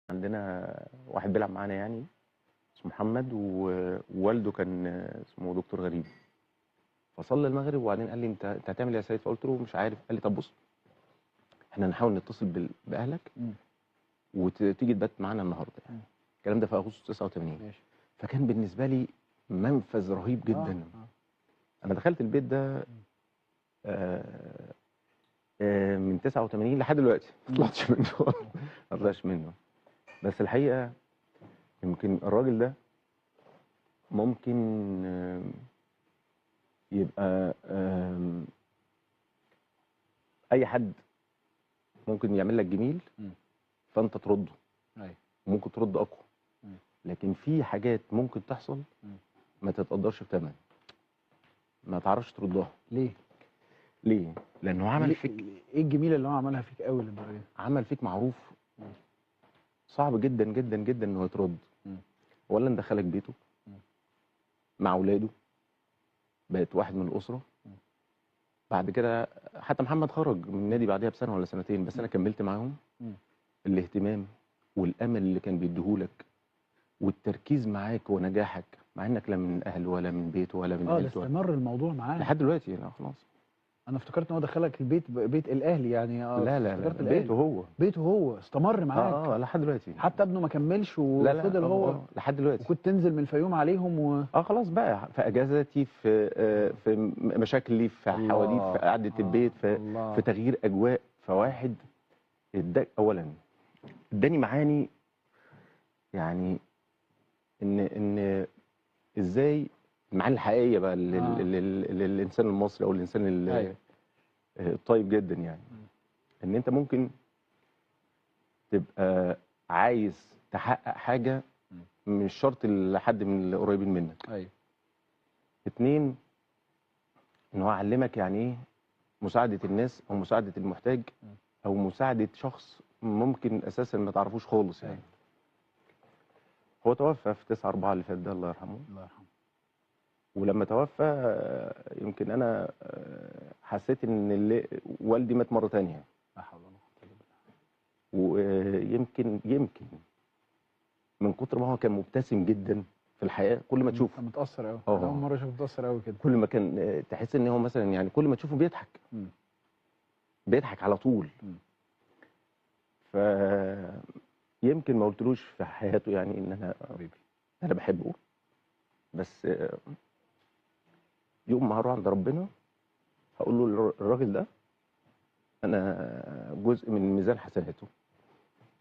عندنا واحد بيلعب معانا يعني اسمه محمد ووالده كان اسمه دكتور غريب. فصلى المغرب وبعدين قال لي انت هتعمل ايه يا سيد؟ فقلت له مش عارف. قال لي طب بص، احنا نحاول نتصل باهلك وتيجي تبات معانا النهارده يعني. الكلام ده في اغسطس 89. ماشي. فكان بالنسبه لي منفذ رهيب جدا. انا دخلت البيت ده من 89 لحد دلوقتي ما طلعتش منه. ما طلعتش منه. بس الحقيقه يمكن الراجل ده ممكن يبقى اي حد ممكن يعمل لك جميل فانت ترده. ايوه. وممكن ترد اقوى. لكن في حاجات ممكن تحصل ما تتقدرش بثمن، ما تعرفش تردها. ليه؟ لانه عمل فيك ايه الجميله اللي هو عملها فيك قوي للدرجه دي؟ عمل فيك معروف صعب جدا جدا جدا انه يترد. اولا دخلك بيته مع اولاده، بقت واحد من الاسره. بعد كده حتى محمد خرج من النادي بعدها بسنه ولا سنتين، بس انا كملت معاهم. الاهتمام والامل اللي كان بيديهولك والتركيز معاك ونجاحك، مع انك لا من اهل ولا من بيت ولا من عيلته. استمر الموضوع معاه لحد دلوقتي. لا خلاص. انا افتكرت ان هو دخلك البيت، بيت الاهلي يعني. لا بيته هو استمر معاك. لحد دلوقتي. حتى ابنه ما كملش وفضل هو لحد دلوقتي. وكنت تنزل من الفيوم عليهم خلاص بقى، في اجازاتي، في مشاكلي، في حواديت، في قعده البيت، في تغيير اجواء. فواحد اداك اولا، اداني معاني يعني ان ازاي المعاني الحقيقيه بقى للانسان المصري او الانسان الطيب جدا يعني. ان انت ممكن تبقى عايز تحقق حاجه مش شرط لحد من القريبين منك. ايوه. 2، ان هو علمك يعني ايه مساعده الناس او مساعده المحتاج او مساعده شخص ممكن اساسا ما تعرفوش خالص يعني. هو توفى في 9/4 اللي فات ده، الله يرحمه. الله يرحمه. ولما توفى يمكن انا حسيت ان والدي مات مره ثانيه. لا حول ولا قوه الا بالله. ويمكن من كتر ما هو كان مبتسم جدا في الحياه، كل ما تشوفه متاثر قوي. اول مره اشوفه متاثر قوي كده. كل ما كان تحس ان هو مثلا يعني كل ما تشوفه بيضحك. بيضحك على طول. ف يمكن ما قلتلوش في حياته يعني ان انا بحبه، بس يوم ما هروح عند ربنا هقول له الراجل ده انا جزء من ميزان حسناته.